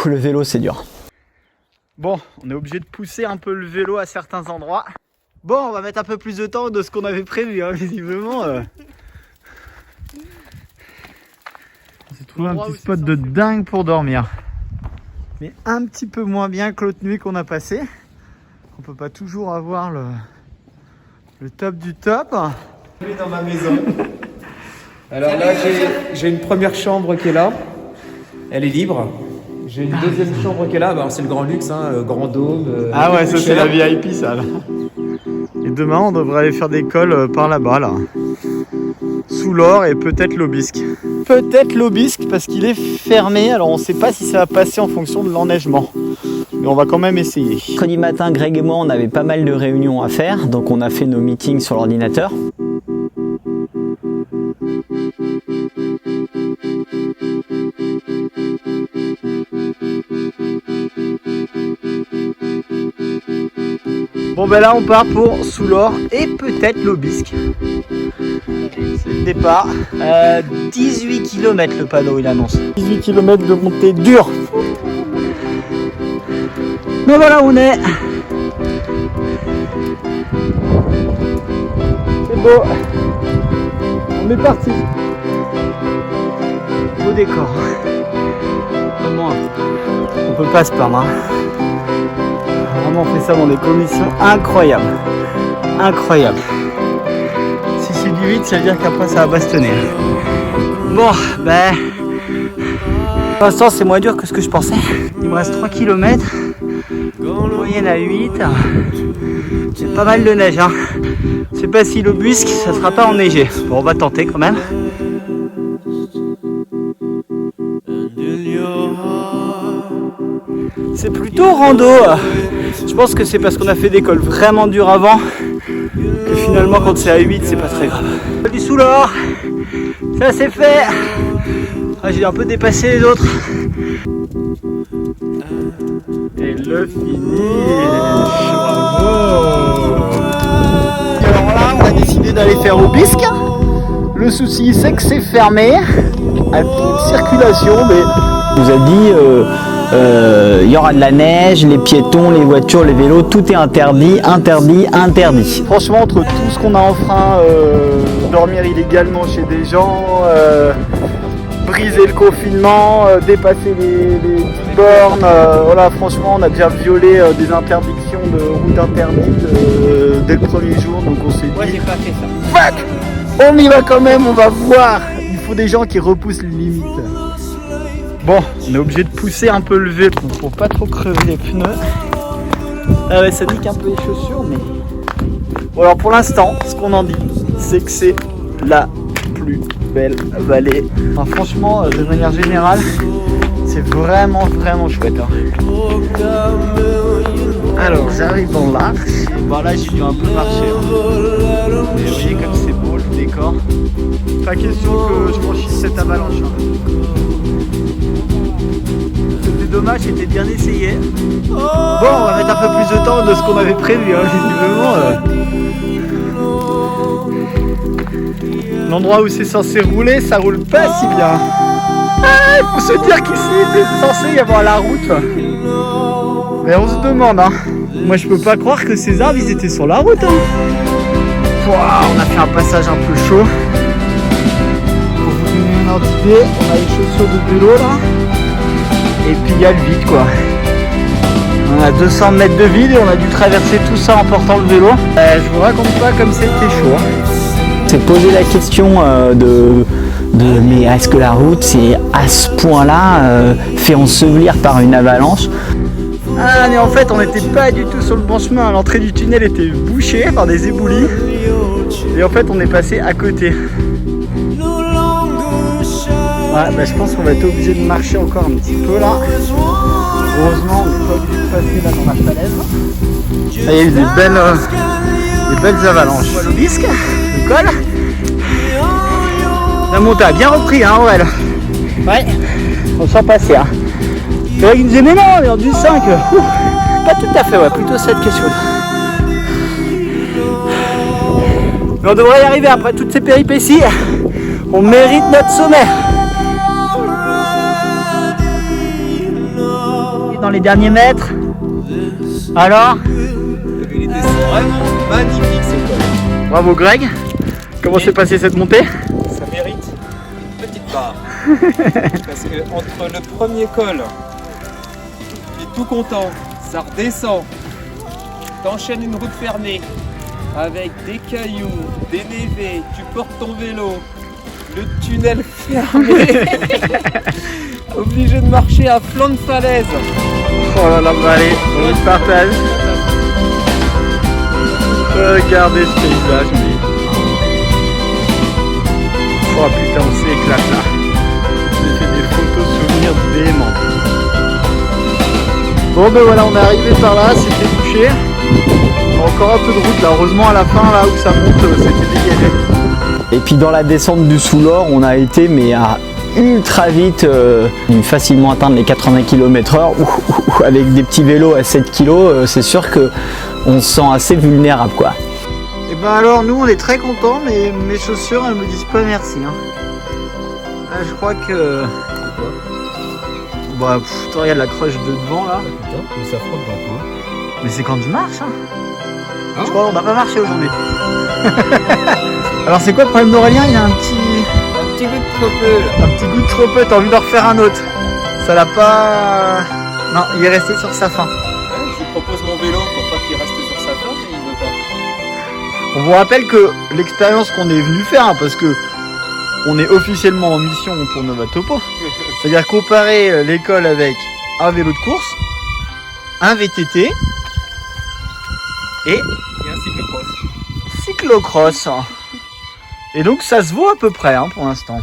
Le vélo c'est dur. Bon, on est obligé de pousser un peu le vélo à certains endroits. Bon, on va mettre un peu plus de temps de ce qu'on avait prévu, hein, visiblement. J'ai trouvé un petit spot de dingue pour dormir. Mais un petit peu moins bien que l'autre nuit qu'on a passé. On peut pas toujours avoir le top du top. Je vais dans ma maison. Alors là, j'ai une première chambre qui est là. Elle est libre. J'ai une deuxième chambre qui est là. Bah, c'est le grand luxe, hein, grand dôme. Ah ouais, ça c'est la VIP ça là. Et demain, on devrait aller faire des cols par là-bas là. Sous l'Or et peut-être l'Aubisque. Peut-être l'Aubisque parce qu'il est fermé. Alors on sait pas si ça va passer en fonction de l'enneigement. Mais on va quand même essayer. Mercredi matin, Greg et moi, on avait pas mal de réunions à faire. Donc on a fait nos meetings sur l'ordinateur. Bon ben là on part pour Sous l'Or et peut-être l'Aubisque. C'est le départ. 18 km le panneau il annonce. 18 km de montée dure. Mais voilà où on est. C'est beau. On est parti. Beau décor. Vraiment, on peut pas se plaindre. Vraiment on fait ça dans des conditions incroyables. Incroyables. Si c'est du 8, ça veut dire qu'après ça va bastonner. Bon, ben... pour l'instant c'est moins dur que ce que je pensais. Il me reste 3 km. Moyenne à 8. C'est pas mal de neige. Hein. Je sais pas si l'Aubisque, ça sera pas enneigé. Bon, on va tenter quand même. C'est plutôt rando. Je pense que c'est parce qu'on a fait des cols vraiment durs avant que finalement quand c'est à 8 c'est pas très grave. Du Sous l'Or, ça c'est fait. Ah, j'ai un peu dépassé les autres. Et le finish. Bravo. Alors là on a décidé d'aller faire Aubisque. Le souci c'est que c'est fermé à toute circulation, mais On nous a dit il y aura de la neige, les piétons, les voitures, les vélos, tout est interdit, interdit, interdit. franchement, entre tout ce qu'on a enfreint, dormir illégalement chez des gens, briser le confinement, dépasser les bornes, voilà, franchement, on a déjà violé des interdictions de route interdites dès le premier jour, donc on s'est dit, Moi j'ai pas fait ça. fuck, on y va quand même, on va voir. Il faut des gens qui repoussent les limites. Bon, on est obligé de pousser un peu le vélo pour pas trop crever les pneus. Ah ouais, ça nique un peu les chaussures, mais... Bon alors pour l'instant, ce qu'on en dit, c'est que c'est la plus belle vallée. Enfin, franchement, de manière générale, c'est vraiment chouette. Hein. Alors j'arrive dans l'arche. Bon là j'ai dû un peu marcher. Hein. Mais vous voyez comme c'est beau le décor. Pas question que je franchisse cette avalanche. Hein. C'était dommage, c'était bien essayé. Bon, on va mettre un peu plus de temps de ce qu'on avait prévu, hein, visiblement. L'endroit où c'est censé rouler, ça roule pas si bien. Ah, il faut se dire qu'ici, c'est censé y avoir la route. Mais on se demande, hein. Moi, je peux pas croire que ces arbres, ils étaient sur la route. Hein. Wow, on a fait un passage un peu chaud. Pour vous donner une ordre d'idée, on a les chaussures de vélo là. Et puis il y a le vide quoi. On a 200 mètres de vide et on a dû traverser tout ça en portant le vélo. Je vous raconte pas comme c'était chaud. Hein. C'est poser la question de mais est-ce que la route c'est à ce point-là fait ensevelir par une avalanche? Ah mais en fait on n'était pas du tout sur le bon chemin. L'entrée du tunnel était bouchée par des éboulis. Et en fait on est passé à côté. Ouais, bah, je pense qu'on va être obligé de marcher encore un petit peu là. Heureusement, on n'est pas obligé de passer là dans la falaise. Il y a eu des belles avalanches. On voit l'Aubisque, le col. La montée a bien repris, hein, ouais. Ouais, on sent passer. Hein. Il me disait, mais non, on est en du 5. Ouh, pas tout à fait, ouais, plutôt 7 que chose. Mais on devrait y arriver après toutes ces péripéties. On mérite notre sommet. dans les derniers mètres. Alors, Il était vraiment magnifique ce col. bravo Greg. Comment s'est passée cette montée? Ça mérite une petite barre. Parce que entre le premier col, tu es tout content, ça redescend, t'enchaînes une route fermée avec des cailloux, des névés, tu portes ton vélo, le tunnel fermé, obligé de marcher à flanc de falaise. Oh là là, bah allez, on se partage. Regardez ce paysage, mais... Oh putain, on s'éclate là. J'ai fait des photos souvenirs déments. Bon ben voilà, on est arrivé par là, c'était bouché. Encore un peu de route là, heureusement à la fin là où ça monte, c'était dégagé. Et puis dans la descente du Soulor, on a été mais à ultra vite, facilement atteindre les 80 km/h avec des petits vélos à 7 kg, c'est sûr que on se sent assez vulnérable quoi. Et ben alors nous on est très contents, mais mes chaussures elles me disent pas merci. Hein. Là je crois que... Bah toi regarde la croche de devant là. Putain, mais ça frotte dans quoi? Mais c'est quand tu marches hein. Hein? Je crois qu'on va pas marcher aujourd'hui. Alors c'est quoi le problème d'Aurélien? Il a un petit Un petit goût de trop peu là. Un petit goût de trop peu, t'as envie d'en refaire un autre. Ça l'a pas... Non, il est resté sur sa faim. Ouais, je lui propose mon vélo pour pas qu'il reste sur sa fin, mais il veut pas. On vous rappelle que l'expérience qu'on est venu faire, hein, parce que on est officiellement en mission pour Nova Topo, c'est-à-dire comparer l'école avec un vélo de course, un VTT et Et un cyclocross. cyclocross. Et donc ça se vaut à peu près hein, pour l'instant.